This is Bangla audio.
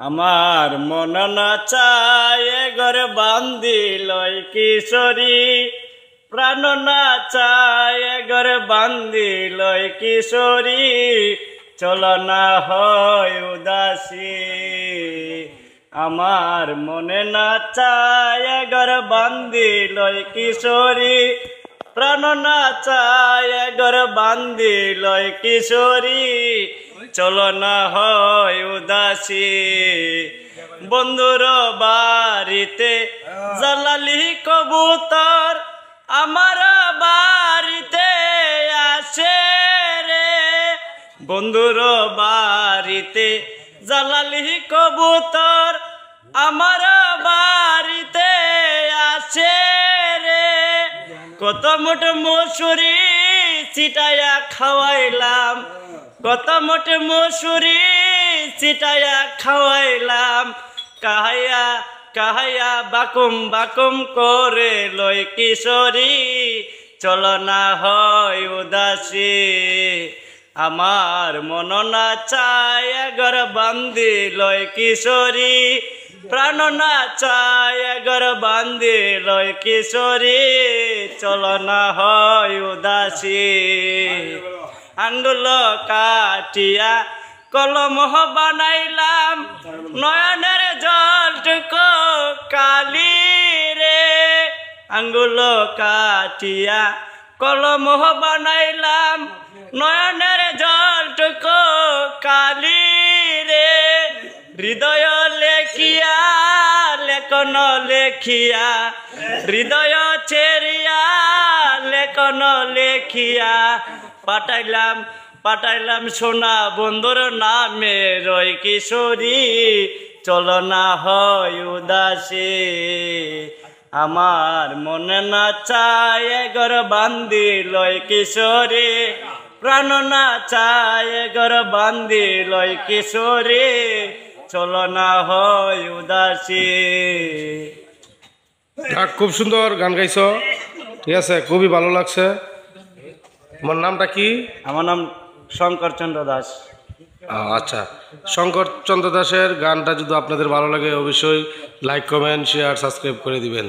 আমার মন না চায় ঘর বান্ধি লয় কিশোরী, প্রাণ না চায় ঘর বান্ধি লয় কিশোরী, চল না হয় উদাসী। আমার মনে না চায় ঘর বান্ধি লয় কিশোরী, প্রাণ না চায় ঘর বান্ধি লয় কিশোরী, চল না হয় উদাসী। বন্ধুর বাড়িতে জালালি কবুতর আমার বাড়িতে আসে রে, বন্ধুর বাড়িতে জালালি কবুতর আমার বাড়িতে আসে রে। কত মোট মসুরি ছিটাইয়া খাওয়াইলাম, কত মোট মসুরি ছিটাইয়া খাওয়াইলাম, কাহাইয়া কাহাইয়া বাকুম বাকুম করে লয় কিশোরী, চল না হয় উদাসী। আমার মন না চায় ঘর বান্ধি লয় কিশোরী, প্রাণ না চায় ঘর বান্ধি লয় কিশোরী, চল না হয় উদাসী। আঙ্গুল কাটিয়া কলম বানাইলাম, নয়নের জলটুকু কালি রে। আঙ্গুল কাটিয়া কলম বানাইলাম, নয়নের জলটুকু কালি রে। হৃদয় লেখিয়া লেখন লেখিয়া, হৃদয় চেরিয়া লেখন লেখিয়া, পাঠাইলাম পাঠাইলাম সোনা বন্ধুর নামে রয় কিশোরী, চল না হয় উদাসী। আমার মনে না চায় ঘর বান্ধি লয় কিশোরী, প্রাণ না চায় ঘর বান্ধি লয় কিশোরী, চল না হয় উদাসী। খুব সুন্দর গান গাইছো, ঠিক আছে, খুবই ভালো লাগছে। তোমার নামটা কি? আমার নাম শঙ্কর চন্দ্র দাস। আচ্ছা, শঙ্কর চন্দ্র দাসের গানটা যদি আপনাদের ভালো লাগে অবশ্যই লাইক, কমেন্ট, শেয়ার, সাবস্ক্রাইব করে দিবেন।